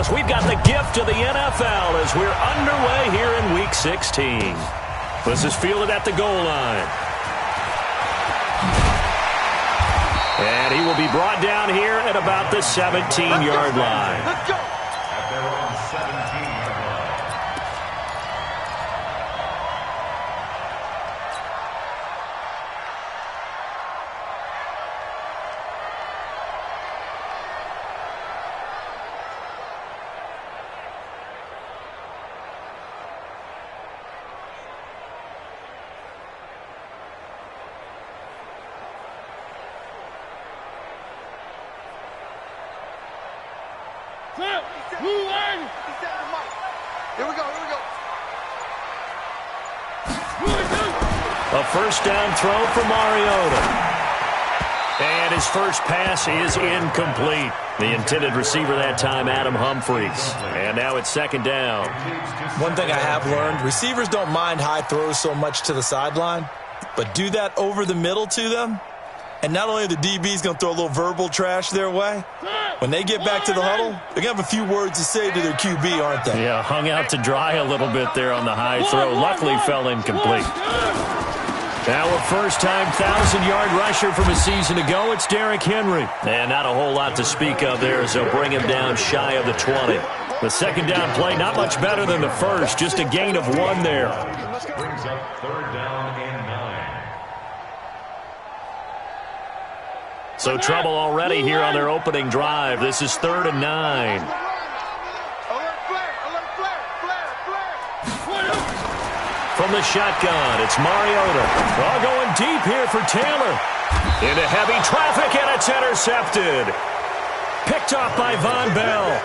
because we've got the gift of the NFL as we're underway here in Week 16. This is fielded at the goal line. And he will be brought down here at about the 17-yard line. Let's go. At their own 17-yard line. Here we go. A first down throw for Mariota. And his first pass is incomplete. The intended receiver that time, Adam Humphries. And now it's second down. One thing I have learned, receivers don't mind high throws so much to the sideline, but do that over the middle to them, and not only the DB's going to throw a little verbal trash their way, when they get back to the huddle, they're going to have a few words to say to their QB, aren't they? Yeah, hung out to dry a little bit there on the high throw. Luckily fell incomplete. Now a first-time 1,000-yard rusher from a season ago, it's Derrick Henry. And not a whole lot to speak of there as they'll bring him down shy of the 20. The second down play, not much better than the first, just a gain of 1 there. Brings up third down and 9. So trouble already here on their opening drive. This is 3rd and 9. From the shotgun, it's Mariota. All going deep here for Taylor. Into heavy traffic, and it's intercepted. Picked off by Von Bell.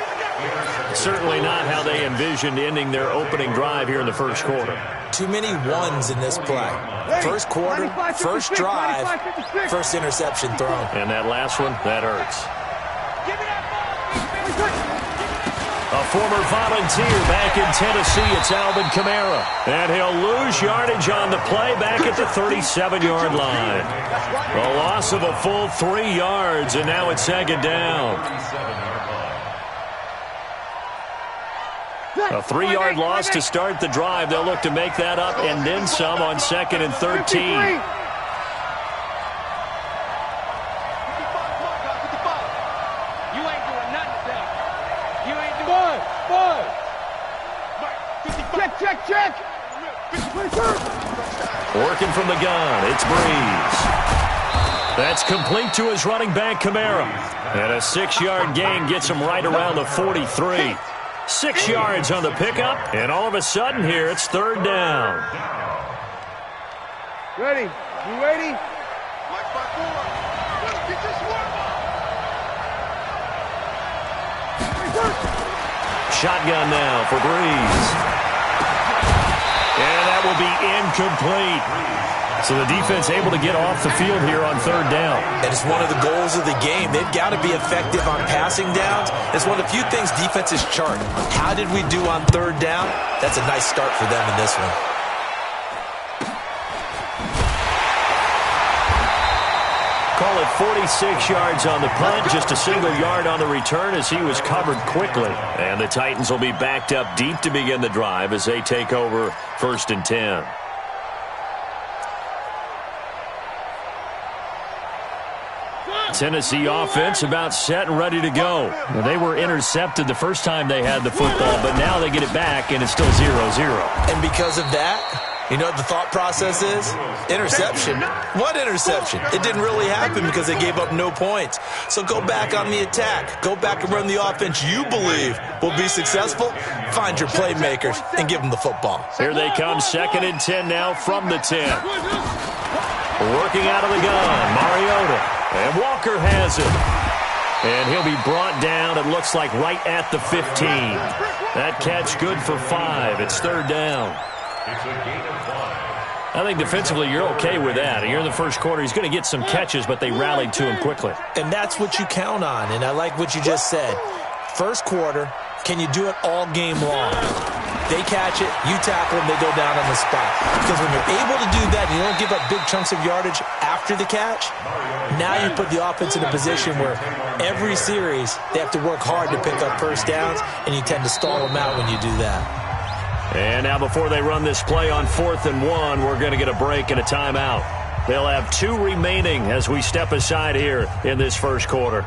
Certainly not how they envisioned ending their opening drive here in the first quarter. Too many ones in this play. First quarter, first drive, first interception thrown. And that last one, that hurts. A former Volunteer back in Tennessee, it's Alvin Kamara. And he'll lose yardage on the play back at the 37-yard line. A loss of a full 3 yards, and now it's second down. A 3-yard loss to start the drive. They'll look to make that up and then some on 2nd and 13. Check. Working from the gun, it's Breeze. That's complete to his running back, Kamara. And a 6-yard gain gets him right around the 43. 6 yards on the pickup, and all of a sudden here, it's 3rd down. Ready? You ready? Shotgun now for Breeze. And that will be incomplete. So the defense able to get off the field here on 3rd down. And it's one of the goals of the game. They've got to be effective on passing downs. It's one of the few things defenses chart. How did we do on 3rd down? That's a nice start for them in this one. Call it 46 yards on the punt, just a single yard on the return as he was covered quickly. And the Titans will be backed up deep to begin the drive as they take over 1st and 10. Tennessee offense about set and ready to go. Well, they were intercepted the first time they had the football, but now they get it back, and it's still 0-0. And because of that, you know what the thought process is? Interception. What interception? It didn't really happen because they gave up no points. So go back on the attack. Go back and run the offense you believe will be successful. Find your playmakers and give them the football. Here they come, 2nd and 10 now from the 10. Working out of the gun, Mariota. And Walker has it. And he'll be brought down, it looks like, right at the 15. That catch good for 5. It's 3rd down. It's a gain of 5. I think defensively you're okay with that. Here in the first quarter, he's going to get some catches, but they rallied to him quickly. And that's what you count on, and I like what you just said. First quarter, can you do it all game long? They catch it, you tackle them, they go down on the spot. Because when you're able to do that, and you don't give up big chunks of yardage after the catch, now you put the offense in a position where every series they have to work hard to pick up first downs, and you tend to stall them out when you do that. And now before they run this play on 4th and 1, we're going to get a break and a timeout. They'll have 2 remaining as we step aside here in this first quarter.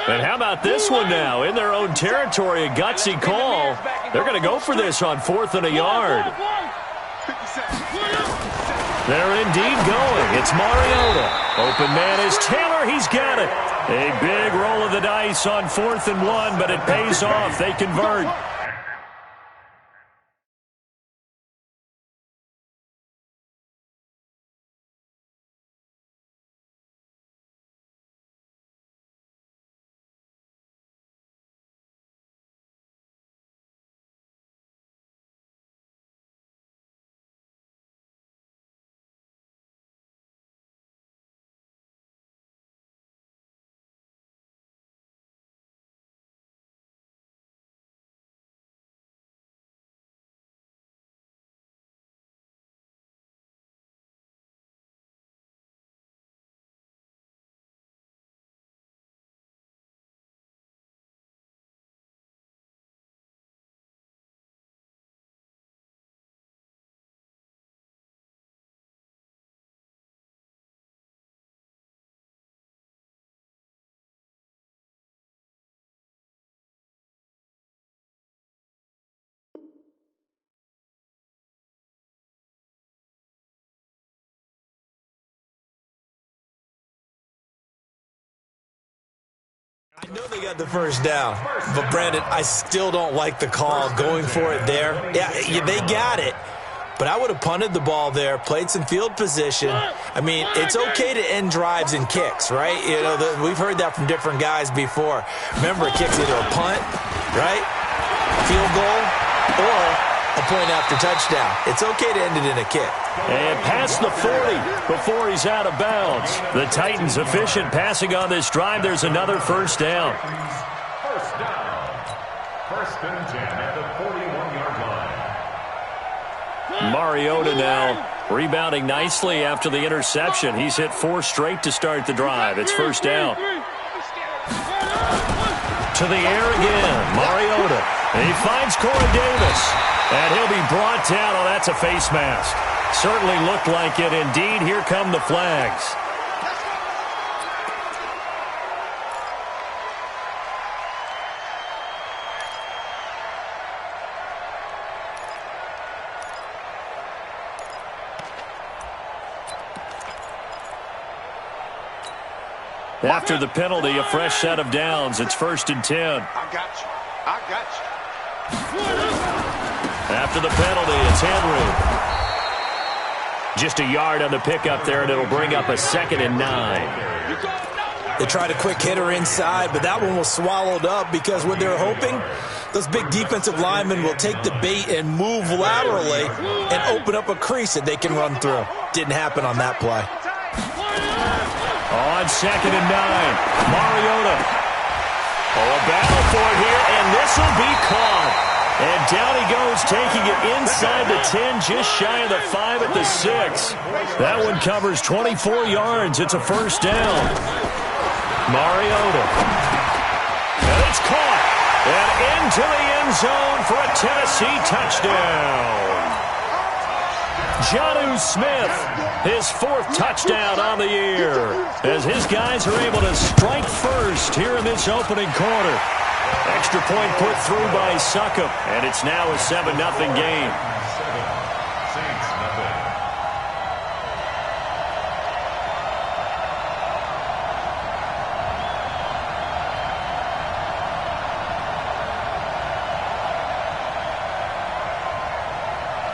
And how about this one now? In their own territory, a gutsy call. They're going to go for this on 4th and a yard. They're indeed going. It's Mariota. Open man is Taylor. He's got it. A big roll of the dice on 4th and 1, but it pays off. They convert. I know they got the first down, but Brandon, I still don't like the call going for it there. Yeah, they got it, but I would have punted the ball there, played some field position. I mean, it's okay to end drives and kicks, right? You know, we've heard that from different guys before. Remember, kicks either a punt, right, field goal, or a point after touchdown. It's okay to end it in a kick. And past the 40 before he's out of bounds. The Titans efficient passing on this drive. There's another first down. First down. 1st and 10 at the 41-yard line. Mariota now rebounding nicely after the interception. He's hit 4 straight to start the drive. It's first down. To the air again. Mariota. He finds Corey Davis. And he'll be brought down. Oh, that's a face mask. Certainly looked like it. Indeed, here come the flags. After the penalty, a fresh set of downs. It's 1st and 10. I got you. I got you. After the penalty, it's Henry. Just a yard on the pickup there, and it'll bring up a 2nd and 9. They tried a quick hitter inside, but that one was swallowed up because what they're hoping, those big defensive linemen will take the bait and move laterally and open up a crease that they can run through. Didn't happen on that play. On 2nd and 9, Mariota. Oh, a battle for it here, and this will be caught. And down he goes, taking it inside the 10, just shy of the 5 at the 6. That one covers 24 yards. It's a first down. Mariota. And it's caught. And into the end zone for a Tennessee touchdown. Jonnu Smith, his 4th touchdown on the year, as his guys are able to strike first here in this opening quarter. Extra point put through by Succop, and it's now a 7-0 game.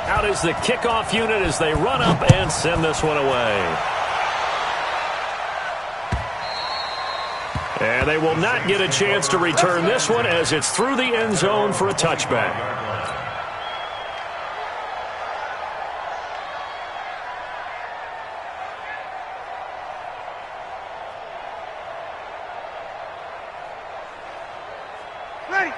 Out is the kickoff unit as they run up and send this one away. And they will not get a chance to return this one as it's through the end zone for a touchback.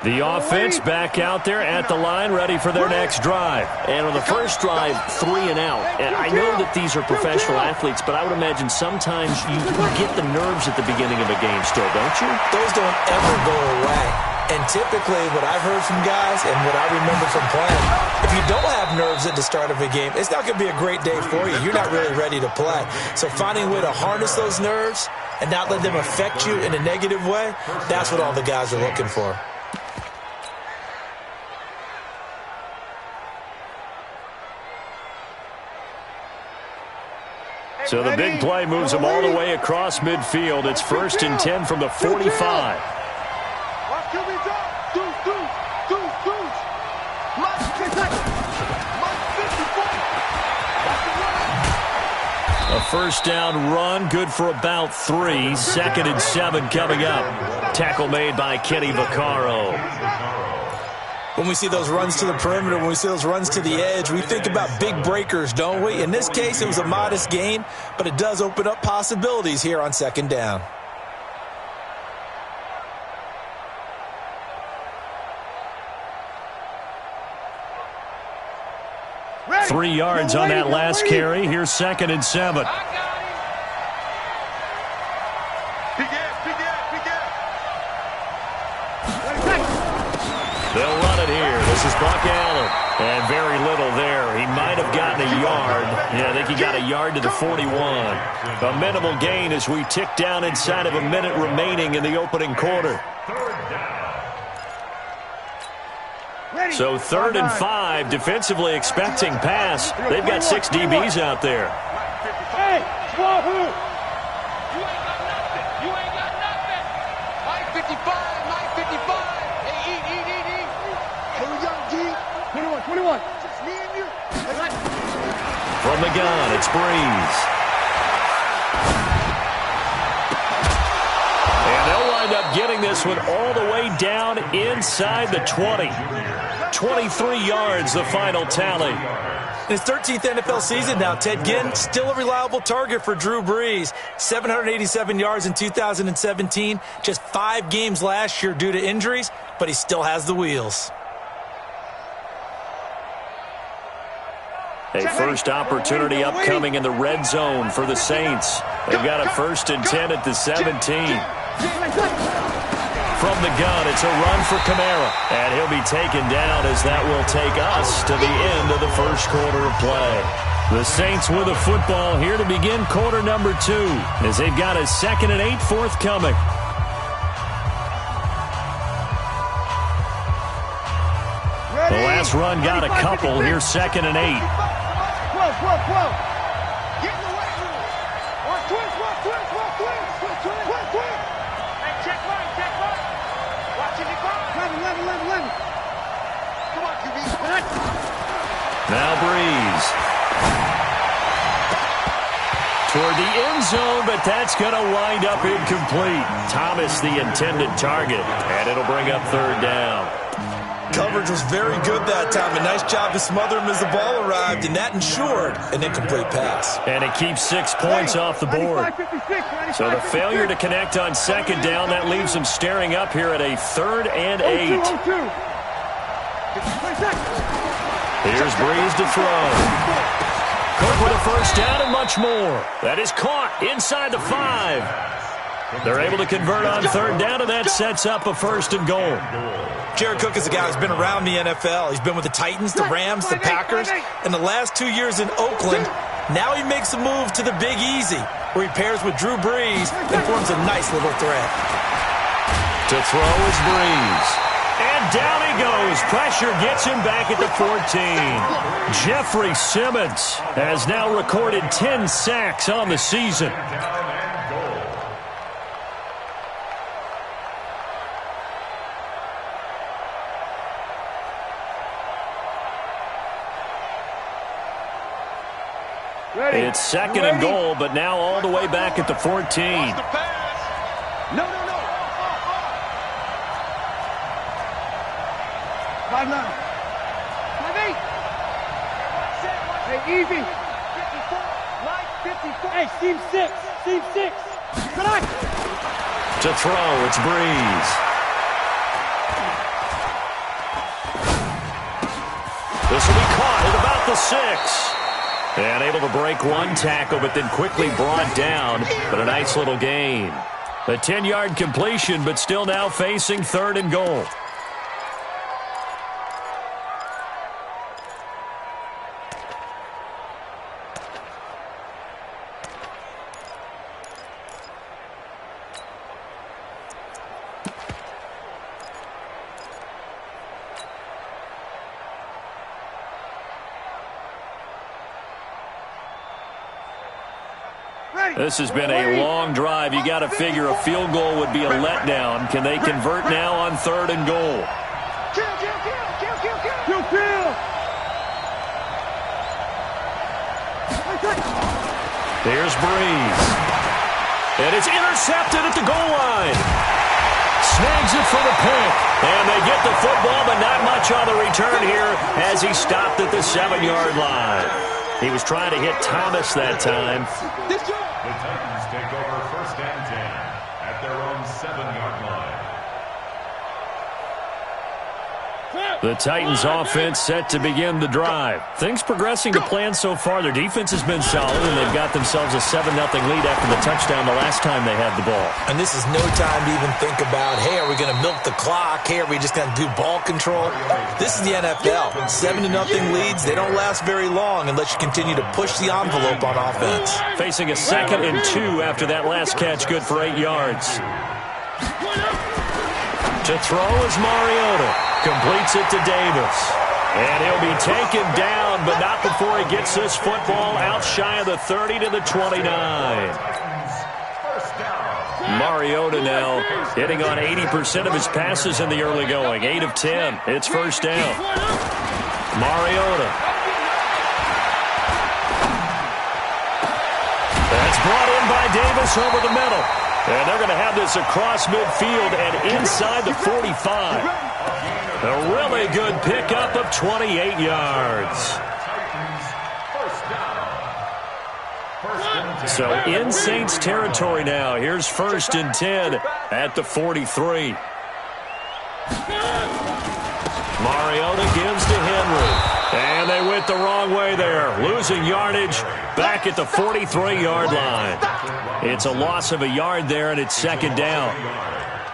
The offense back out there at the line, ready for their next drive. And on the first drive, 3 and out. And I know that these are professional athletes, but I would imagine sometimes you get the nerves at the beginning of a game still, don't you? Those don't ever go away. And typically what I've heard from guys and what I remember from playing, if you don't have nerves at the start of a game, it's not going to be a great day for you. You're not really ready to play. So finding a way to harness those nerves and not let them affect you in a negative way, that's what all the guys are looking for. So the big play moves them all the way across midfield. It's 1st and 10 from the 45. A first down run, good for about 3. 2nd and 7 coming up. Tackle made by Kenny Vaccaro. When we see those runs to the perimeter, when we see those runs to the edge, we think about big breakers, don't we? In this case, it was a modest gain, but it does open up possibilities here on 2nd down. Ready. 3 yards on that last carry. Here's 2nd and 7. They'll run it here. This is Buck Allen. And very little there. He might have gotten a yard. Yeah, I think he got a yard to the 41. A minimal gain as we tick down inside of a minute remaining in the opening quarter. So 3rd and 5, defensively expecting pass. They've got 6 DBs out there. Hey, Wahoo! You ain't got nothing. You ain't got nothing. Mike 55, Mike 55. Hey, eat. Here we go, G. 21. Just me and you. From the gun, it's Breeze. And they'll wind up getting this one all the way down inside the 20. 23 yards, the final tally. In his 13th NFL season now, Ted Ginn, still a reliable target for Drew Brees. 787 yards in 2017, just 5 games last year due to injuries, but he still has the wheels. A first opportunity upcoming in the red zone for the Saints. They've got a 1st and 10 at the 17. From the gun, it's a run for Kamara. And he'll be taken down as that will take us to the end of the first quarter of play. The Saints with a football here to begin quarter number 2 as they've got a 2nd and 8 forthcoming. The last run got a couple. Here's 2nd and 8. 12. Get in the weight room. Twist. Hey, check right. Watching it go. 11. Come on, QB. Now Breeze. Toward the end zone, but that's going to wind up incomplete. Thomas, the intended target, and it'll bring up 3rd down. Coverage was very good that time. A nice job to smother him as the ball arrived, and that ensured an incomplete pass. And it keeps 6 points off the board. So the failure to connect on 2nd down, that leaves them staring up here at a 3rd and 8. Here's Breeze to throw. Cook with a first down and much more. That is caught inside the 5. They're able to convert on third down, and that sets up a 1st and goal. Jared Cook is a guy who's been around the NFL. He's been with the Titans, the Rams, the Packers, and the last 2 years in Oakland. Now he makes a move to the Big Easy, where he pairs with Drew Brees and forms a nice little threat. To throw is Brees. And down he goes. Pressure gets him back at the 14. Jeffrey Simmons has now recorded 10 sacks on the season. It's 2nd and goal, but now all the way back at the 14. No. 5-9. 5-8. Hey, easy. 54. Right, 54. Hey, seam 6. Seam 6. Come on. To throw, it's Brees. This will be caught at about the 6. And able to break one tackle, but then quickly brought down. But a nice little gain. A 10-yard completion, but still now facing 3rd and goal. This has been a long drive. You got to figure a field goal would be a letdown. Can they convert now on 3rd and goal? Kill. Here's Brees. And it's intercepted at the goal line. Snags it for the pick. And they get the football, but not much on the return here as he stopped at the 7-yard line. He was trying to hit Thomas that time. The Titans take over 1st and 10 at their own 7-yard line. The Titans offense set to begin the drive. Things progressing to plan so far. Their defense has been solid, and they've got themselves a 7-0 lead after the touchdown the last time they had the ball. And this is no time to even think about, hey, are we going to milk the clock? Hey, are we just going to do ball control? This is the NFL. 7-0 leads, they don't last very long unless you continue to push the envelope on offense. Facing a 2nd and 2 after that last catch, good for 8 yards. To throw is Mariota. Completes it to Davis. And he'll be taken down, but not before he gets this football out shy of the 30 to the 29. Mariota now hitting on 80% of his passes in the early going. 8 of 10. It's 1st down. Mariota. That's brought in by Davis over the middle. And they're going to have this across midfield and inside the 45. A really good pickup of 28 yards. So in Saints territory now. Here's 1st and 10 at the 43. Mariota gives to Henry. And they went the wrong way there. Losing yardage back at the 43-yard line. It's a loss of a yard there, and it's 2nd down.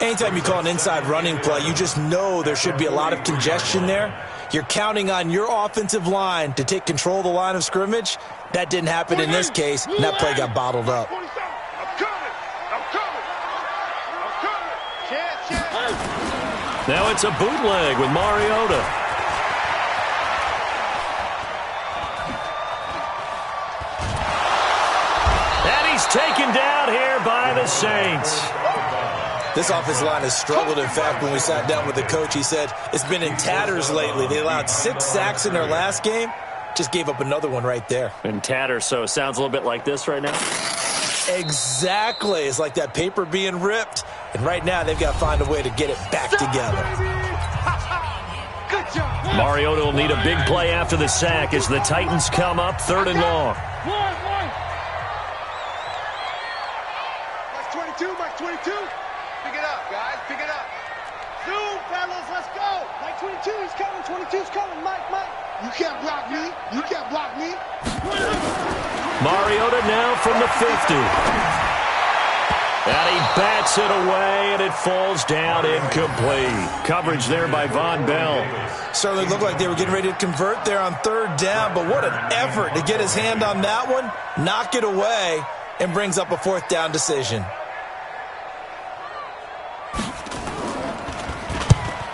Anytime you call an inside running play, you just know there should be a lot of congestion there. You're counting on your offensive line to take control of the line of scrimmage. That didn't happen in this case, and that play got bottled up. I'm coming. Now it's a bootleg with Mariota. And he's taken down here by the Saints. This offensive line has struggled. In fact, when we sat down with the coach, he said it's been in tatters lately. They allowed 6 sacks in their last game. Just gave up another one right there. In tatters, so it sounds a little bit like this right now? Exactly. It's like that paper being ripped. And right now, they've got to find a way to get it back together. Good job. Mariota will need a big play after the sack as the Titans come up 3rd and long. Mike 22, Mike 22. Pick it up, guys. Pick it up. Zoom, fellas. Let's go. Mike 22, he's coming. 22's coming. Mike. You can't block me. You can't block me. Mariota now from the 50. And he bags Hits it away, and it falls down incomplete. Coverage there by Von Bell. Certainly looked like they were getting ready to convert there on third down, but what an effort to get his hand on that one, knock it away, and brings up a fourth down decision.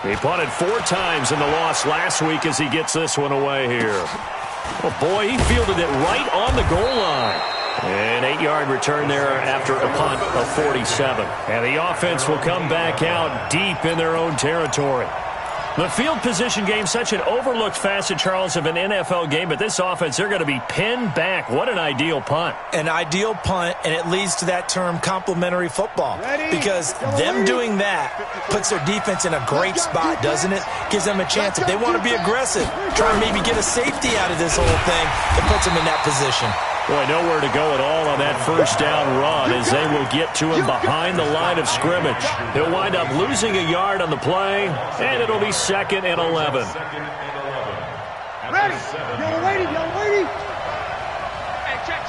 He punted 4 times in the loss last week as he gets this one away here. Oh, boy, he fielded it right on the goal line. An 8-yard return there after a punt of 47. And the offense will come back out deep in their own territory. The field position game, such an overlooked facet, Charles, of an NFL game, but this offense, they're going to be pinned back. What an ideal punt. An ideal punt, and it leads to that term complementary football. Because them doing that puts their defense in a great spot, doesn't it? Gives them a chance. If they want to be aggressive, try and maybe get a safety out of this whole thing, it puts them in that position. Boy, nowhere to go at all on that first down run as they will get to him behind the line of scrimmage. He'll wind up losing a yard on the play, and it'll be 2nd and 11. Ready? Young lady. Hey, check.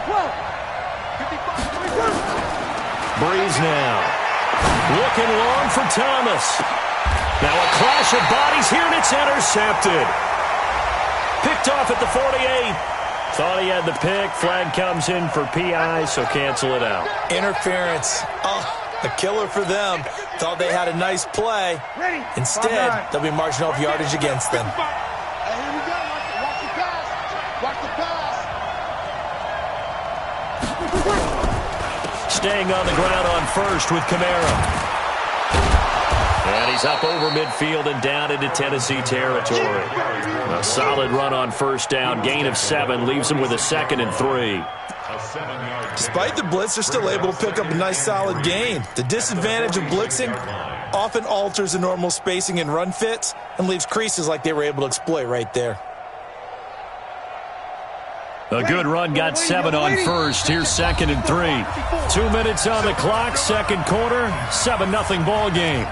Whoa. 55. Breeze now. Looking long for Thomas. Now a clash of bodies here, and it's intercepted. Picked off at the 48. Thought he had the pick. Flag comes in for PI, so cancel it out. Interference. Oh, a killer for them. Thought they had a nice play. Instead, they'll be marching off yardage against them. Hey, here we go. Watch the pass. Staying on the ground on first with Kamara. And he's up over midfield and down into Tennessee territory. A solid run on first down. Gain of 7 leaves him with a 2nd and 3. Despite the blitz, they're still able to pick up a nice solid gain. The disadvantage of blitzing often alters the normal spacing and run fits and leaves creases like they were able to exploit right there. A good run, got 7 on first. Here's 2nd and 3. 2 minutes on the clock, second quarter, 7-0 ball game.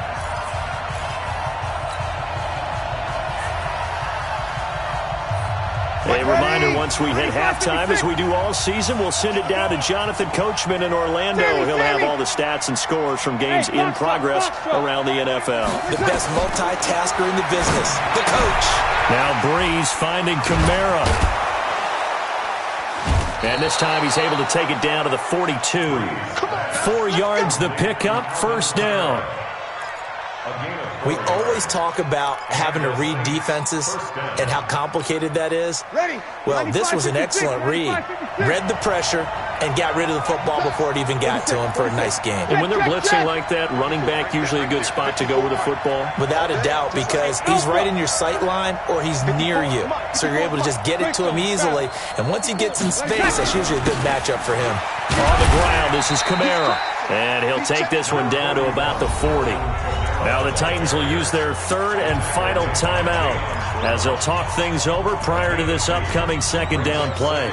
A reminder, once we hit halftime, as we do all season, we'll send it down to Jonathan Coachman in Orlando. He'll have all the stats and scores from games in progress around the NFL. The best multitasker in the business, the coach. Now Breeze finding Kamara. And this time he's able to take it down to the 42. 4 yards the pickup, first down. We always talk about having to read defenses and how complicated that is. Well, this was an excellent read. Read the pressure and got rid of the football before it even got to him for a nice game. And when they're blitzing like that, running back usually a good spot to go with the football? Without a doubt, because he's right in your sight line or he's near you. So you're able to just get it to him easily. And once he gets in space, that's usually a good matchup for him. On the ground, this is Kamara. And he'll take this one down to about the 40. Now the Titans will use their 3rd and final timeout as they'll talk things over prior to this upcoming 2nd down play.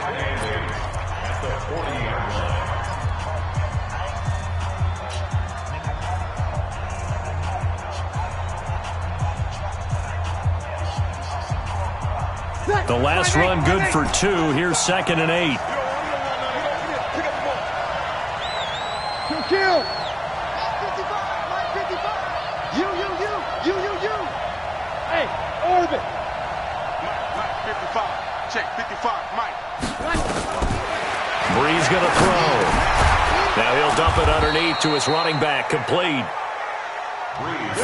The last run good for 2. Here's 2nd and 8. Kill. Hey, orbit. Mike 55. Check 55. Mike. Breeze going to throw. Now he'll dump it underneath to his running back. Complete.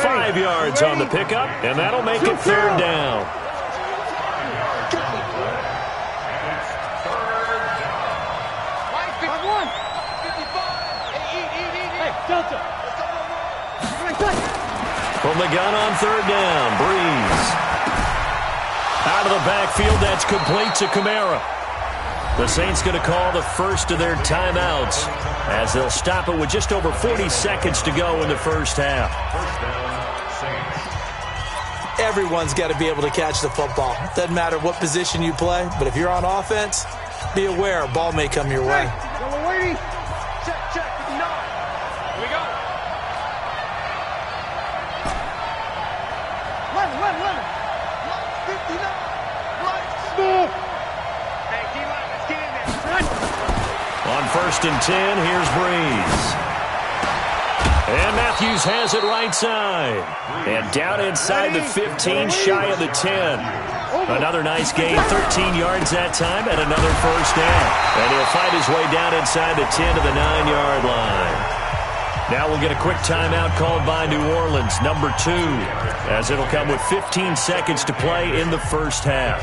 5 yards on the pickup, and that'll make it 3rd down. Mike 51. 55. Hey, Delta. From the gun on 3rd down, Breeze. Out of the backfield, that's complete to Kamara. The Saints going to call the first of their timeouts as they'll stop it with just over 40 seconds to go in the first half. Everyone's got to be able to catch the football. Doesn't matter what position you play, but if you're on offense, be aware a ball may come your way. Check. 59. Here we go. 11. 59. Right. Smooth. Hey, 1st and 10. Here's Breeze. And Matthews has it right side. And down inside the 15, shy of the 10. Another nice gain, 13 yards that time, and another first down. And he'll fight his way down inside the 10 to the 9-yard line. Now we'll get a quick timeout called by New Orleans, number 2, as it'll come with 15 seconds to play in the first half.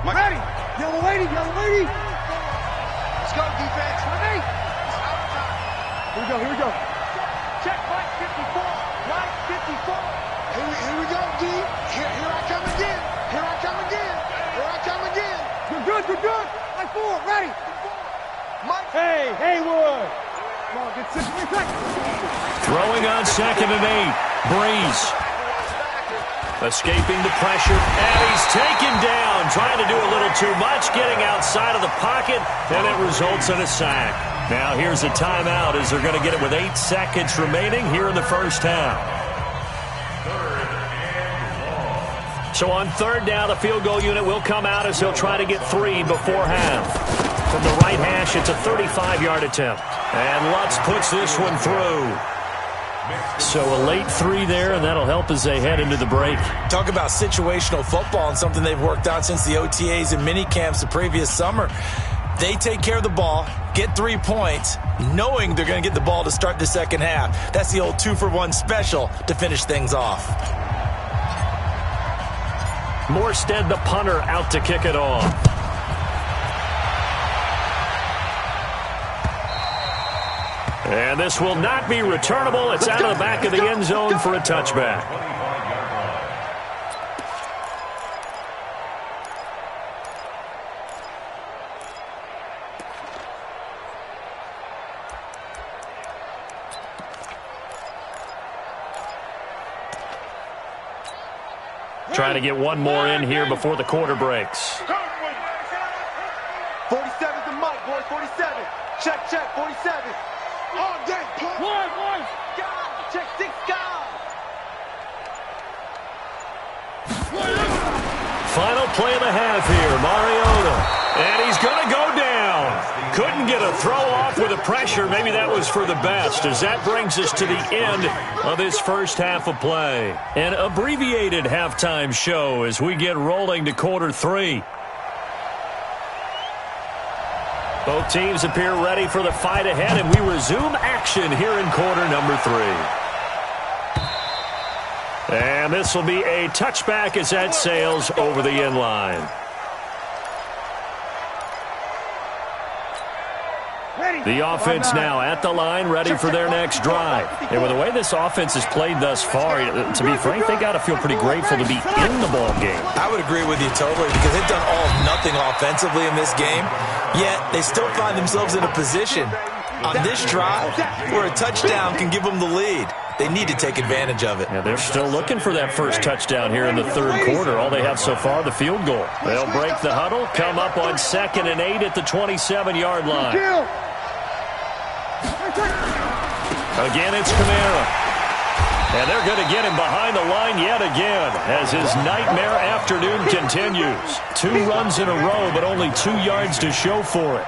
Ready. Yellow lady, yellow lady. Let's go, defense. Ready. Here we go. Check right 54. Right 54. Here we go, D. Here I come again. Here I come again. You're good. Like 4. Ready. Mike. Hey, Haywood. Come on, get 6 seconds. Throwing on 2nd and 8. Breeze. Escaping the pressure, and he's taken down. Trying to do a little too much, getting outside of the pocket, and it results in a sack. Now here's a timeout as they're going to get it with 8 seconds remaining here in the first half. So on 3rd down, the field goal unit will come out as he'll try to get 3 before half. From the right hash, it's a 35-yard attempt. And Lutz puts this one through. So a late 3 there, and that'll help as they head into the break. Talk about situational football and something they've worked on since the OTAs and mini camps the previous summer. They take care of the ball, get 3 points, knowing they're going to get the ball to start the second half. That's the old 2-for-1 special to finish things off. Morstead, the punter, out to kick it off. And this will not be returnable. It's out of the back of the end zone for a touchback. Trying to get one more in here before the quarter breaks. 47's the mic, boys. 47. Check, 47. All day. One. Check 6 guys. Final play of the half here, Mariota. And he's going to go down. Couldn't get a throw off with the pressure. Maybe that was for the best, as that brings us to the end of this first half of play. An abbreviated halftime show as we get rolling to quarter 3. Both teams appear ready for the fight ahead, and we resume action here in quarter number 3. And this will be a touchback as that sails over the end line. The offense now at the line, ready for their next drive. And with the way this offense has played thus far, to be frank, they got to feel pretty grateful to be in the ball game. I would agree with you totally, because they've done all of nothing offensively in this game, yet they still find themselves in a position on this drive where a touchdown can give them the lead. They need to take advantage of it. Yeah, they're still looking for that first touchdown here in the 3rd quarter. All they have so far, the field goal. They'll break the huddle, come up on 2nd and 8 at the 27-yard line. Again, it's Kamara. And they're going to get him behind the line yet again as his nightmare afternoon continues. 2 runs in a row, but only 2 yards to show for it.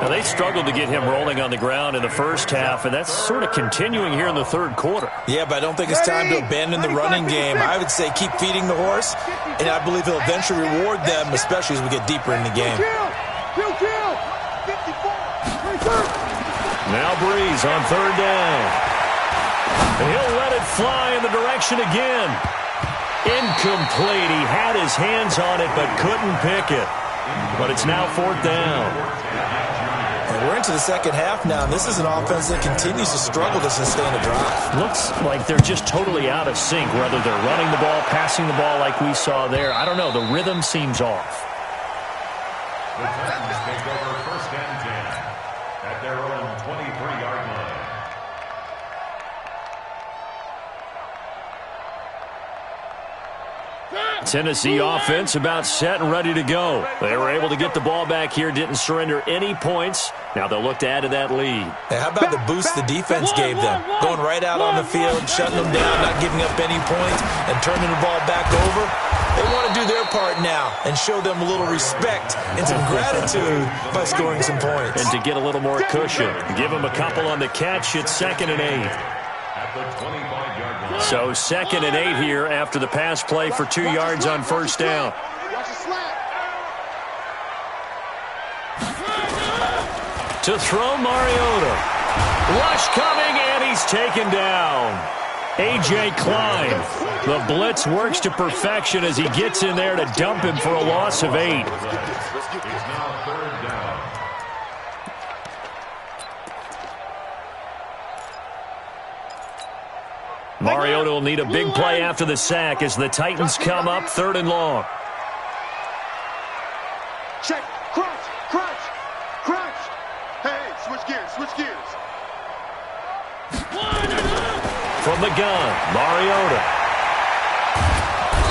Now, they struggled to get him rolling on the ground in the first half, and that's sort of continuing here in the 3rd quarter. Yeah, but I don't think it's time to abandon the running game. I would say keep feeding the horse, and I believe he'll eventually reward them, especially as we get deeper in the game. Now Breeze on 3rd down. And he'll let it fly in the direction again. Incomplete. He had his hands on it but couldn't pick it. But it's now 4th down. And we're into the second half now, and this is an offense that continues to struggle to sustain a drive. Looks like they're just totally out of sync, whether they're running the ball, passing the ball like we saw there. I don't know. The rhythm seems off. The Titans take over 1st and 10 at their own 23-yard line. Tennessee offense about set and ready to go. They were able to get the ball back here, didn't surrender any points. Now they'll look to add to that lead. Hey, how about the boost the defense gave them? Going right out on the field, shutting them down, not giving up any points, and turning the ball back over. They want to do their part now and show them a little respect and some gratitude by scoring some points. And to get a little more cushion, give them a couple on the catch. It's 2nd and 8. At the 25-yard line. So 2nd and 8 here after the pass play for 2 yards on first down. Watch the slant. To throw, Mariota. Rush coming, and he's taken down. A.J. Klein. The blitz works to perfection as he gets in there to dump him for a loss of 8. It's now 3rd down. Mariota will need a big play after the sack as the Titans come up 3rd and long. Check. Crunch. Crunch. Crunch. Hey, switch gears. Switch gears. From the gun, Mariota.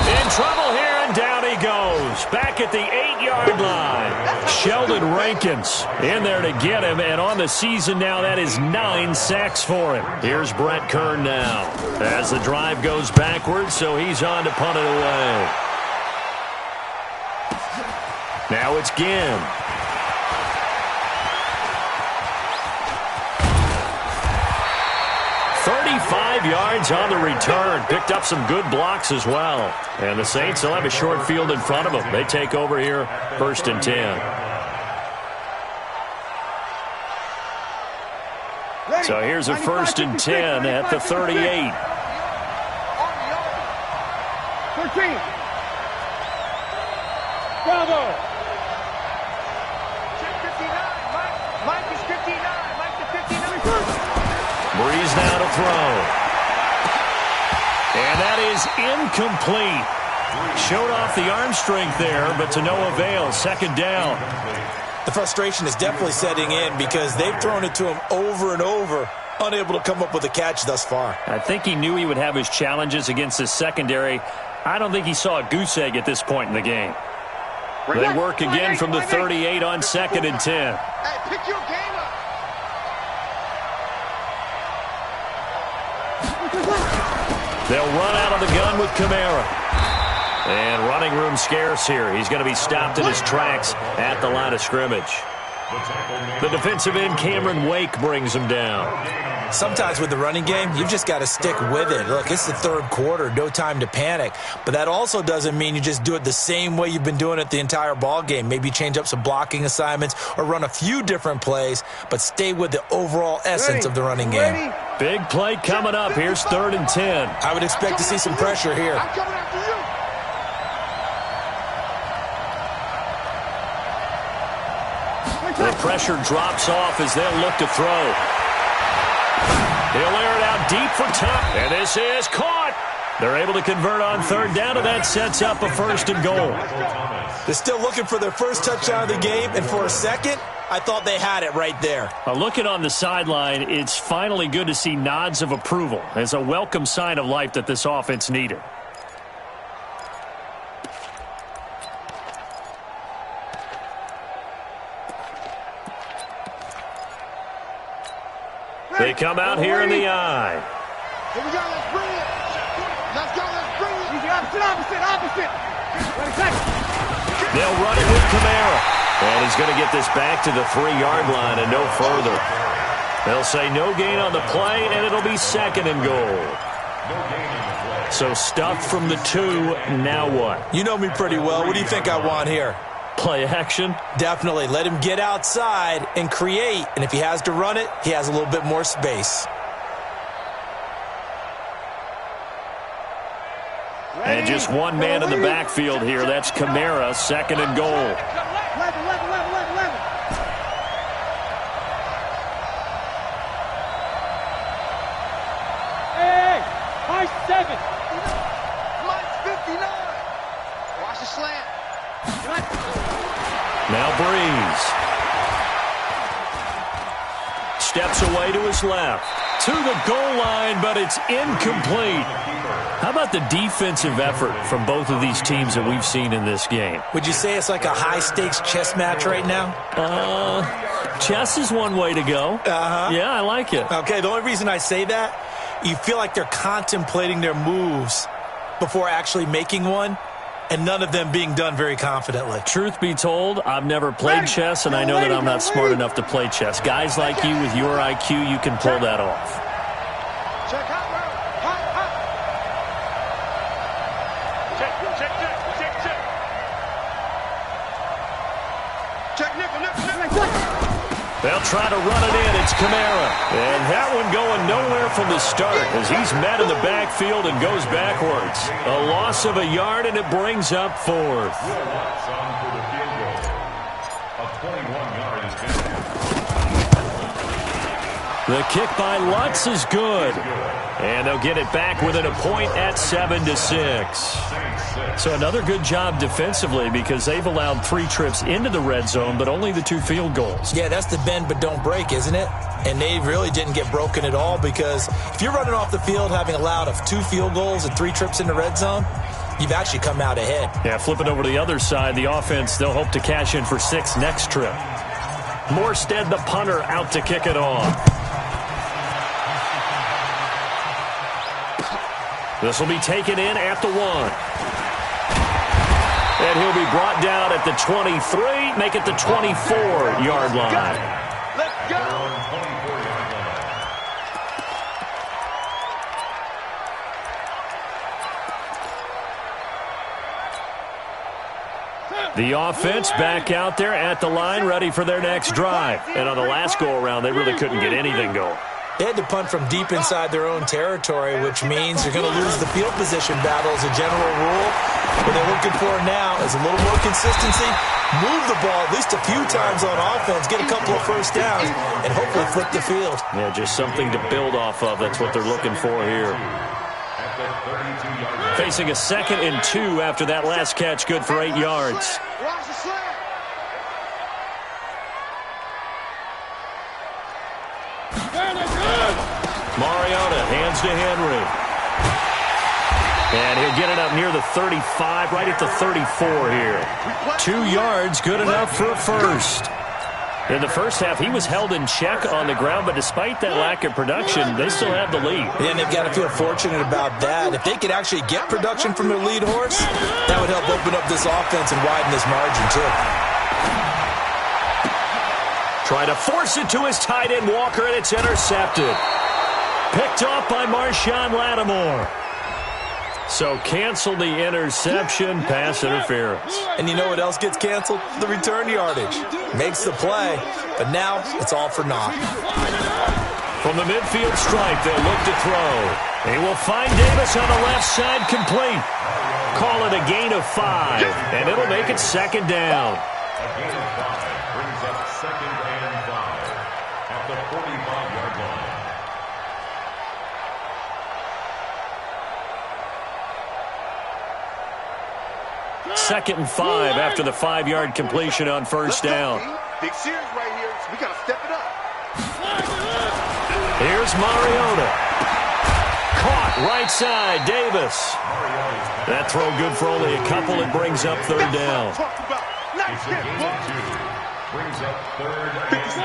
In trouble here, and down he goes. Back at the 8-yard line. Sheldon Rankins in there to get him, and on the season now, that is 9 sacks for him. Here's Brett Kern now as the drive goes backwards, so he's on to punt it away. Now it's Ginn. 35 yards on the return. Picked up some good blocks as well. And the Saints will have a short field in front of them. They take over here, 1st and 10. So here's a 1st and 10 at the 38. 13. Bravo. Check 59. Mike is 59. Mike is 59. Breeze now to throw. And that is incomplete. Showed off the arm strength there, but to no avail. 2nd down. The frustration is definitely setting in because they've thrown it to him over and over, unable to come up with a catch thus far. I think he knew he would have his challenges against his secondary. I don't think he saw a goose egg at this point in the game. They work again from the 38 on 2nd and 10. Hey, pick your game up. They'll run out of the gun with Kamara. And running room scarce here. He's going to be stopped in his tracks at the line of scrimmage. The defensive end, Cameron Wake, brings him down. Sometimes with the running game, you've just got to stick with it. Look, it's the 3rd quarter, no time to panic. But that also doesn't mean you just do it the same way you've been doing it the entire ball game. Maybe change up some blocking assignments or run a few different plays, but stay with the overall essence of the running game. Big play coming up. Here's 3rd and 10. I would expect to see some pressure here. I'm coming after you. The pressure drops off as they'll look to throw. He'll air it out deep for top, and this is caught. They're able to convert on 3rd down, and that sets up a 1st and goal. They're still looking for their first touchdown of the game, and for a second, I thought they had it right there. Looking on the sideline, it's finally good to see nods of approval. It's a welcome sign of life that this offense needed. They come out here in the eye. Here we go. Let's bring it. Let's go. Let's bring it. Opposite. They'll run it with Kamara. And he's going to get this back to the 3-yard line and no further. They'll say no gain on the play, and it'll be 2nd and goal. So stuffed from the 2, now what? You know me pretty well. What do you think I want here? Play action? Definitely. Let him get outside and create. And if he has to run it, he has a little bit more space. And just one man in the backfield here. That's Kamara, 2nd and goal. 11. Hey, Mike 7. Mike 59. Watch the slant. Now Breeze. Steps away to his left. to the goal line, but it's incomplete. How about the defensive effort from both of these teams that we've seen in this game? Would you say it's like a high-stakes chess match right now? Chess is one way to go. Yeah, I like it. Okay, the only reason I say that, you feel like they're contemplating their moves before actually making one, and none of them being done very confidently. Truth be told, I've never played chess, and I know that I'm not smart enough to play chess. Guys like you with your IQ, you can pull that off. Check out. Check, nickel. They'll try to run it in. It's Kamara. And that one going nowhere from the start as he's met in the backfield and goes backwards. A loss of a yard, and it brings up fourth. Will Lutz on for the field goal. A 21-yard attempt. The kick by Lutz is good. And they'll get it back within a point at 7-6. So another good job defensively because they've allowed 3 trips into the red zone, but only the 2 field goals. Yeah, that's the bend but don't break, isn't it? And they really didn't get broken at all because if you're running off the field having allowed 2 field goals and 3 trips in the red zone, you've actually come out ahead. Yeah, flip it over to the other side. The offense, they'll hope to cash in for 6 next trip. Morstead, the punter, out to kick it off. This will be taken in at the 1. And he'll be brought down at the 23, make it the 24-yard line. Let's go. The offense back out there at the line, ready for their next drive. And on the last go-around, they really couldn't get anything going. They had to punt from deep inside their own territory, which means you're going to lose the field position battle as a general rule. What they're looking for now is a little more consistency, move the ball at least a few times on offense, get a couple of first downs, and hopefully flip the field. Yeah, just something to build off of. That's what they're looking for here. Facing a 2nd and 2 after that last catch, good for 8 yards. Watch the slant. Mariota hands to Henry. And he'll get it up near the 35, right at the 34 here. 2 yards, good enough for a first. In the first half, he was held in check on the ground, but despite that lack of production, they still have the lead. And they've got to feel fortunate about that. If they could actually get production from their lead horse, that would help open up this offense and widen this margin, too. Trying to force it to his tight end, Walker, and it's intercepted. Picked off by Marshawn Lattimore. So cancel the interception, pass interference. And you know what else gets canceled? The return yardage. Makes the play, but now it's all for naught. From the midfield stripe, they'll look to throw. He will find Davis on the left side, complete. Call it a gain of 5, and it'll make it 2nd down. A gain of 5 brings up 2nd and 5 at the 45-yard line. 2nd and 5 after the 5-yard completion on first down. Big series right here, so we got to step it up. Here's Mariota. Caught right side, Davis. That throw good for only a couple. It brings up 3rd down. Nice It's a hit, gain boy. of 2. Brings up 3rd and 3.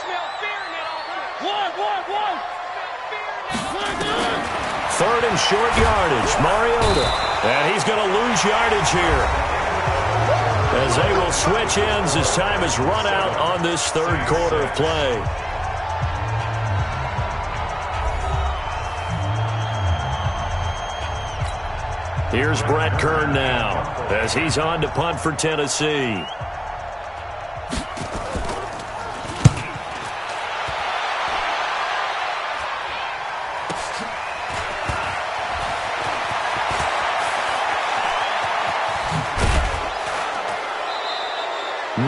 Smell fear in that offense. 3rd and short yardage, Mariota. And he's going to lose yardage here. As they will switch ends as time is run out on this 3rd quarter of play. Here's Brett Kern now as he's on to punt for Tennessee.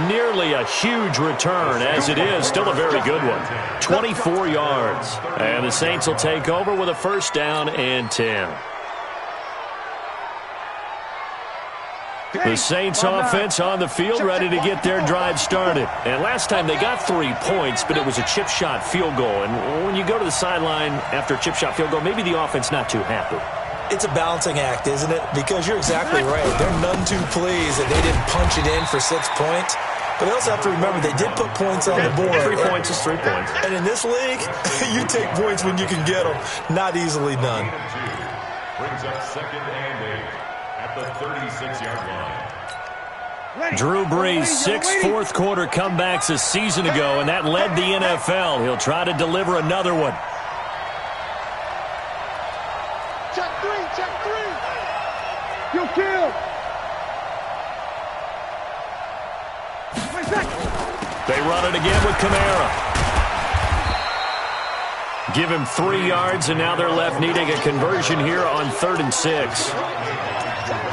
Nearly a huge return, as it is still a very good one. 24 yards. And the Saints will take over with a 1st down and 10. The Saints offense on the field, ready to get their drive started. And last time they got 3 points, but it was a chip shot field goal. And when you go to the sideline after a chip shot field goal, maybe the offense not too happy. It's a balancing act, isn't it? Because you're exactly right. They're none too pleased that they didn't punch it in for 6 points. But they also have to remember they did put points on the board. 3 points is 3 points. And in this league, you take points when you can get them. Not easily done. Brings up 2nd and 8 at the 36-yard line. Drew Brees, 6 fourth-quarter comebacks a season ago, and that led the NFL. He'll try to deliver another one. Check 3. You kill. They run it again with Kamara. Give him 3 yards, and now they're left needing a conversion here on 3rd and 6.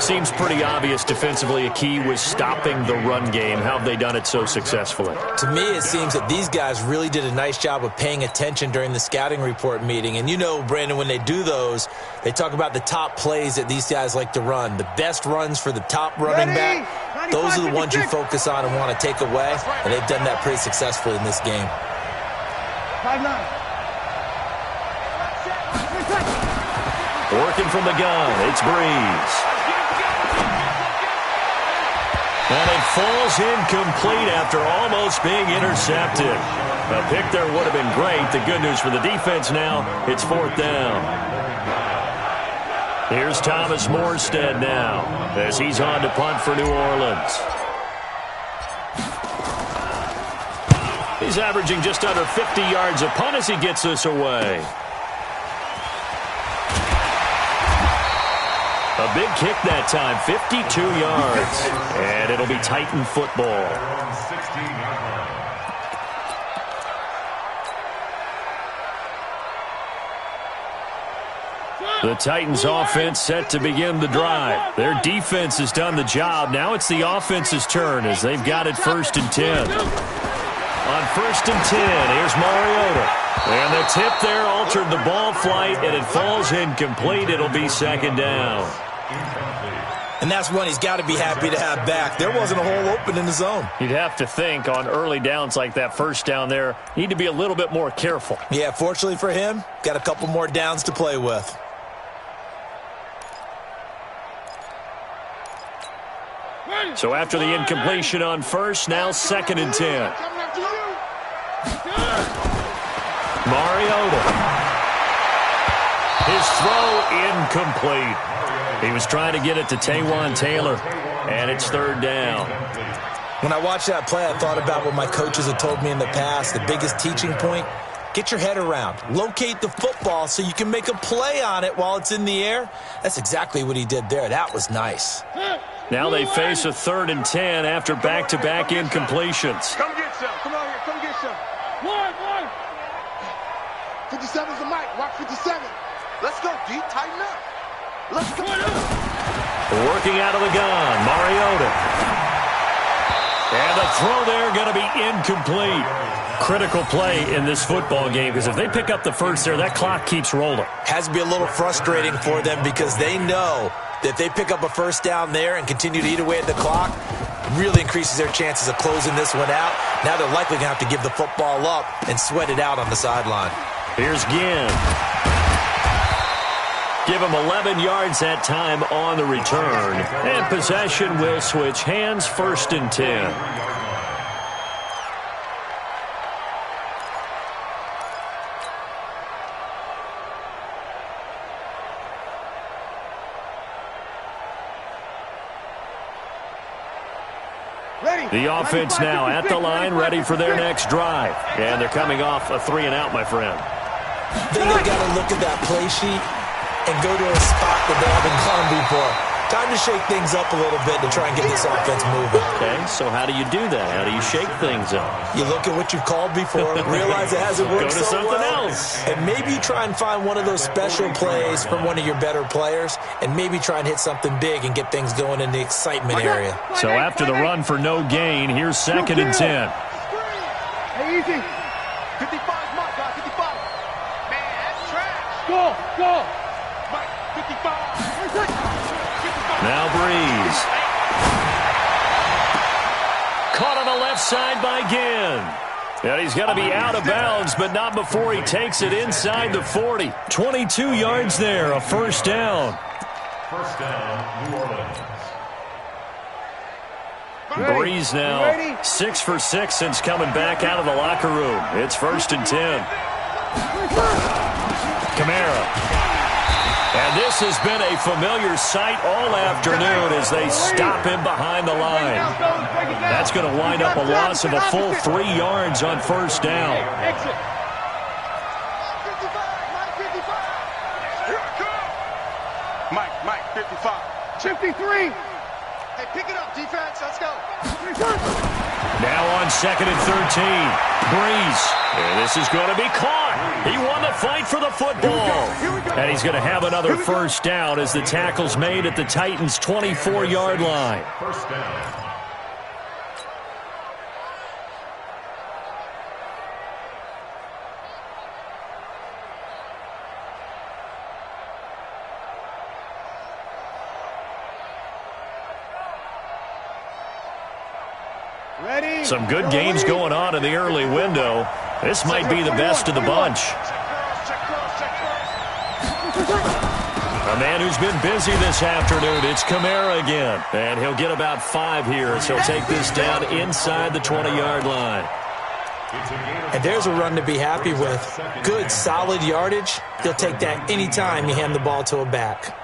Seems pretty obvious defensively a key was stopping the run game. How have they done it so successfully? To me, it seems that these guys really did a nice job of paying attention during the scouting report meeting. And you know, Brandon, when they do those, they talk about the top plays that these guys like to run. The best runs for the top running back, those are the ones you focus on and want to take away. And they've done that pretty successfully in this game. 5-9. Working from the gun, it's Brees. And it falls incomplete after almost being intercepted. A pick there would have been great. The good news for the defense now, it's 4th down. Here's Thomas Morstead now as he's on to punt for New Orleans. He's averaging just under 50 yards a punt as he gets this away. A big kick that time, 52 yards. And it'll be Titan football. The Titans offense set to begin the drive. Their defense has done the job. Now it's the offense's turn as they've got it 1st and 10. On 1st and 10, here's Mariota. And the tip there altered the ball flight, and it falls incomplete. It'll be 2nd down. And that's one he's got to be happy to have back. There wasn't a hole open in the zone. You'd have to think on early downs like that 1st down there, need to be a little bit more careful. Yeah, fortunately for him, got a couple more downs to play with. So after the incompletion on 1st, now 2nd and 10. Mariota. His throw incomplete. He was trying to get it to Taywan Taylor, and it's 3rd down. When I watched that play, I thought about what my coaches had told me in the past. The biggest teaching point, get your head around. Locate the football so you can make a play on it while it's in the air. That's exactly what he did there. That was nice. Now they face a 3rd and 10 after back-to-back incompletions. Come get some. Come on here. Come get some. One. 57's the mic. Watch 57. Let's go, D. Tighten up. Let's go. Working out of the gun, Mariota. And the throw there going to be incomplete. Critical play in this football game because if they pick up the 1st there, that clock keeps rolling. Has to be a little frustrating for them because they know that if they pick up a 1st down there and continue to eat away at the clock, really increases their chances of closing this one out. Now they're likely going to have to give the football up and sweat it out on the sideline. Here's Ginn. Give him 11 yards that time on the return. And possession will switch hands, 1st and 10. The offense now at the line, ready for their next drive. And they're coming off a 3-and-out, my friend. Then they got to look at that play sheet and go to a spot that they haven't gone before. Time to shake things up a little bit to try and get this offense moving. Okay, so how do you do that? How do you shake things up? You look at what you've called before, realize it hasn't worked Go to so something well, else. and maybe try and find one of those special plays from one of your better players, and maybe try and hit something big and get things going in the excitement area. So after the run for no gain, here's 2nd and 10. Hey, easy. 55's Mike, guys. 55. Man, that's trash. Go. Mike, 55. Now Brees. the left side by Ginn. And he's going to be out of bounds, but not before he takes it inside the 40. 22 yards there, a first down. First down, New Orleans. Breeze now 6 for 6 since coming back out of the locker room. It's 1st and 10. Kamara. And this has been a familiar sight all afternoon as they stop him behind the line. That's going to wind up a loss of a full 3 yards on first down. Exit. Mike, 55. 53. Hey, pick it up, defense. Let's go. Now on 2nd and 13. Breeze. And this is going to be caught. He won the fight for the football. And he's going to have another first down as the tackle's made at the Titans' 24-yard line. First down. Some good games going on in the early window. This might be the best of the bunch. A man who's been busy this afternoon, it's Kamara again. And he'll get about 5 here as he'll take this down inside the 20-yard line. And there's a run to be happy with. Good, solid yardage. He'll take that anytime you hand the ball to a back.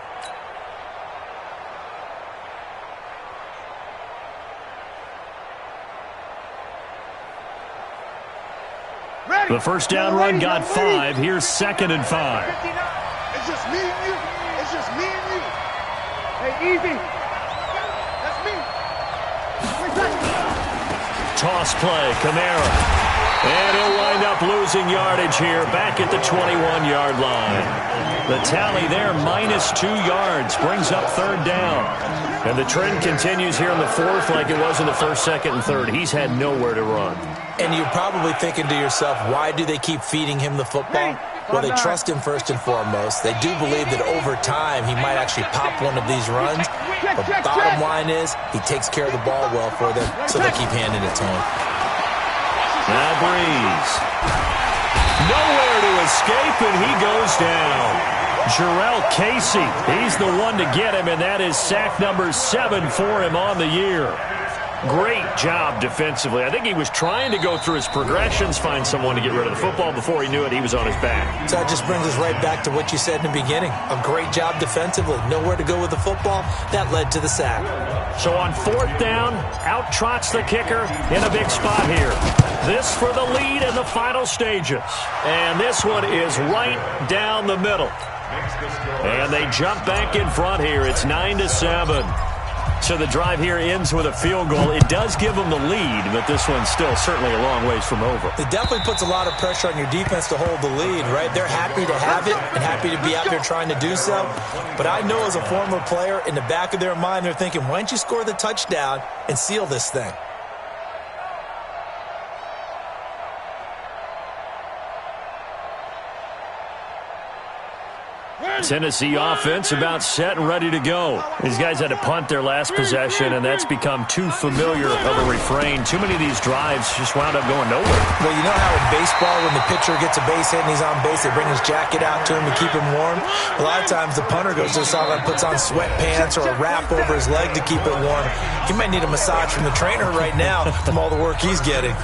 The first down run got 5. Here's 2nd and 5. It's just me and you. It's just me and you. Hey, easy. That's me. Toss play, Kamara. And he'll wind up losing yardage here back at the 21-yard line. The tally there, -2 yards, brings up 3rd down. And the trend continues here in the 4th like it was in the 1st, 2nd, and 3rd. He's had nowhere to run. And you're probably thinking to yourself, why do they keep feeding him the football? Well, they trust him first and foremost. They do believe that over time he might actually pop one of these runs. But bottom line is he takes care of the ball well for them, so they keep handing it to him. Now Breeze. Nowhere to escape, and he goes down. Jarrell Casey, he's the one to get him, and that is sack number 7 for him on the year. Great job defensively. I think he was trying to go through his progressions, find someone to get rid of the football. Before he knew it, he was on his back. So that just brings us right back to what you said in the beginning. A great job defensively. Nowhere to go with the football. That led to the sack. So on 4th down, out trots the kicker in a big spot here. This for the lead in the final stages. And this one is right down the middle. And they jump back in front here. It's 9-7. So the drive here ends with a field goal. It does give them the lead, but this one's still certainly a long ways from over. It definitely puts a lot of pressure on your defense to hold the lead, right? They're happy to have it and happy to be out there trying to do so. But I know as a former player, in the back of their mind, they're thinking, why don't you score the touchdown and seal this thing? Tennessee offense about set and ready to go. These guys had to punt their last possession, and that's become too familiar of a refrain. Too many of these drives just wound up going nowhere. Well, you know how in baseball, when the pitcher gets a base hit and he's on base, they bring his jacket out to him to keep him warm? A lot of times the punter goes to the sideline, puts on sweatpants or a wrap over his leg to keep it warm. He might need a massage from the trainer right now from all the work he's getting.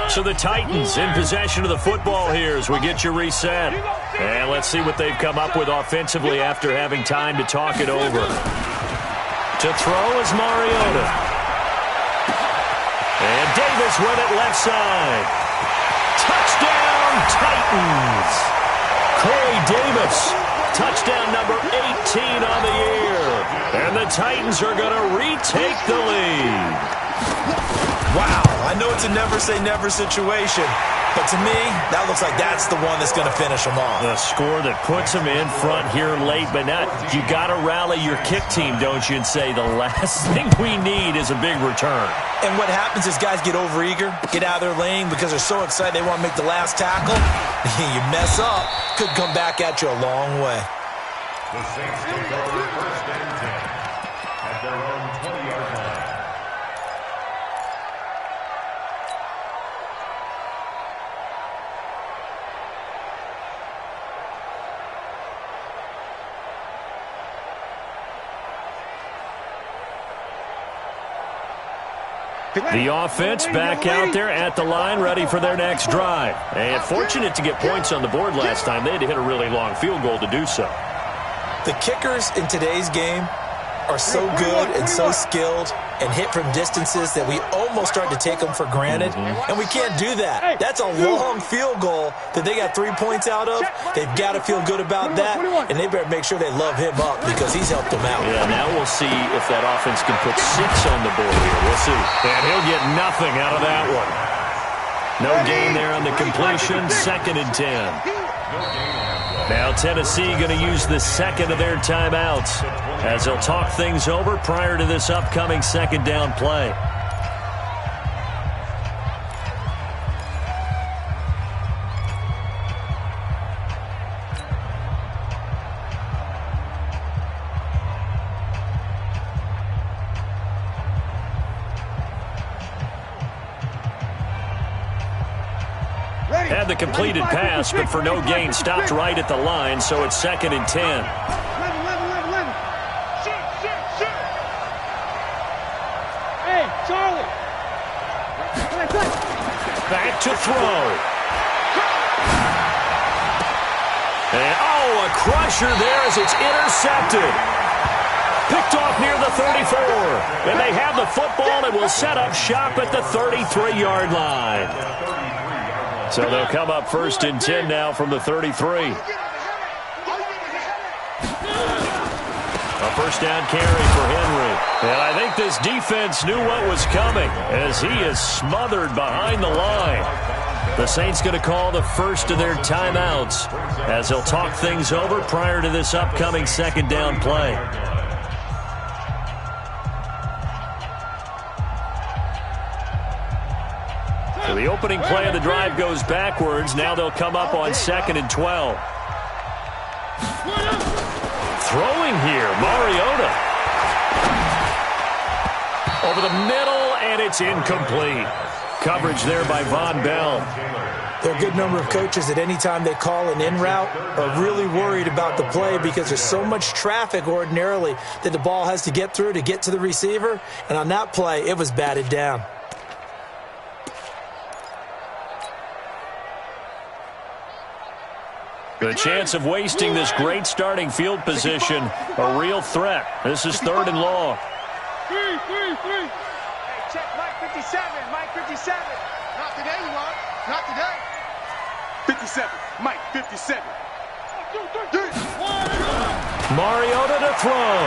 So the Titans in possession of the football here as we get you reset. And let's see what they've come up with offensively after having time to talk it over. To throw is Mariota. And Davis with it left side. Touchdown, Titans. Corey Davis, touchdown number 18 on the year. And the Titans are going to retake the lead. Wow, I know it's a never-say-never situation, but to me, that looks like that's the one that's going to finish them off. The score that puts them in front here late, but not. You got to rally your kick team, don't you, and say the last thing we need is a big return. And what happens is guys get overeager, get out of their lane because they're so excited they want to make the last tackle. You mess up, could come back at you a long way. The Saints take over 1st and 10 at their own 20-yard line. The offense back out there at the line, ready for their next drive. And fortunate to get points on the board last time. They had to hit a really long field goal to do so. The kickers in today's game are so good and so skilled and hit from distances that we almost start to take them for granted, and we can't do that. That's a long field goal that they got 3 points out of. They've got to feel good about that, and they better make sure they love him up because he's helped them out. Yeah, now we'll see if that offense can put 6 on the board here. We'll see. And he'll get nothing out of that one. No gain there on the completion, 2nd and 10. Now Tennessee going to use the second of their timeouts as they'll talk things over prior to this upcoming 2nd down play. Had the completed pass, but for no gain, stopped right at the line, so it's 2nd and 10. Hey, Charlie. Back to throw. And, oh, a crusher there as it's intercepted. Picked off near the 34. And they have the football and will set up shop at the 33-yard line. So they'll come up 1st and 10 now from the 33. A 1st down carry for Henry. And I think this defense knew what was coming as he is smothered behind the line. The Saints going to call the first of their timeouts as they'll talk things over prior to this upcoming 2nd down play. So the opening play of the drive goes backwards. Now they'll come up on 2nd and 12. Throwing here, Mariota. Over the middle, and it's incomplete. Coverage there by Von Bell. There are a good number of coaches that any time they call an in route are really worried about the play because there's so much traffic ordinarily that the ball has to get through to get to the receiver. And on that play, it was batted down. The chance of wasting this great starting field position, a real threat. This is 3rd and long. Hey, check Mike 57, Mike 57. Not today, you want? Not today. 57, Mike 57. Mariota to throw.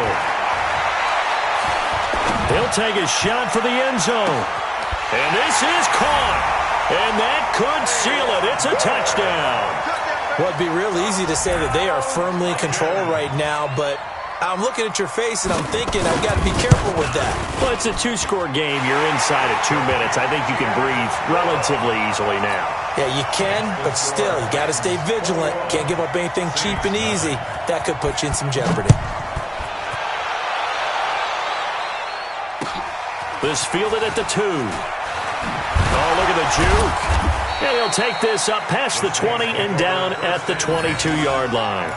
He'll take a shot for the end zone. And this is caught. And that could seal it. It's a touchdown. Well, it'd be real easy to say that they are firmly in control right now, but I'm looking at your face and I'm thinking I've got to be careful with that. Well, it's a 2-score game. You're inside at 2 minutes. I think you can breathe relatively easily now. Yeah, you can, but still, you got to stay vigilant. Can't give up anything cheap and easy. That could put you in some jeopardy. This fielded at the 2. Oh, look at the juke. And he'll take this up past the 20 and down at the 22-yard line.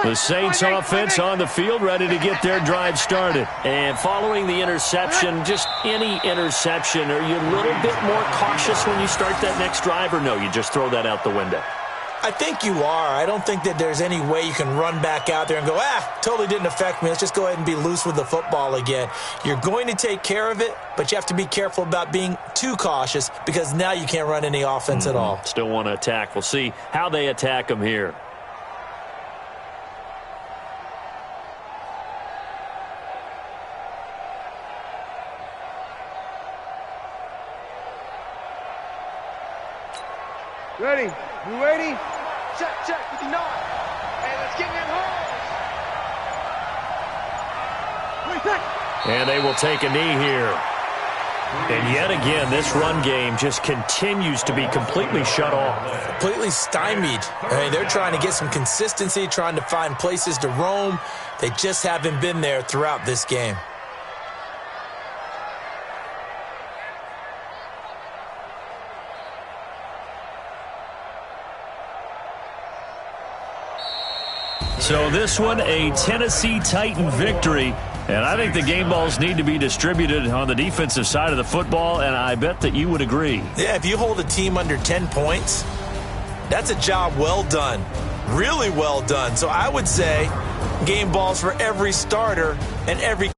The Saints offense on the field, ready to get their drive started. And following the interception, just any interception, are you a little bit more cautious when you start that next drive, or no, you just throw that out the window? I think you are. I don't think that there's any way you can run back out there and go, totally didn't affect me. Let's just go ahead and be loose with the football again. You're going to take care of it, but you have to be careful about being too cautious because now you can't run any offense at all. Still want to attack. We'll see how they attack them here. Ready? You ready? Check, 59. Hey, let's get in holes. Wait, back. And they will take a knee here. And yet again, this run game just continues to be completely shut off. Completely stymied. I mean, they're trying to get some consistency, trying to find places to roam. They just haven't been there throughout this game. So this one, a Tennessee Titan victory. And I think the game balls need to be distributed on the defensive side of the football, and I bet that you would agree. Yeah, if you hold a team under 10 points, that's a job well done. Really well done. So I would say game balls for every starter and every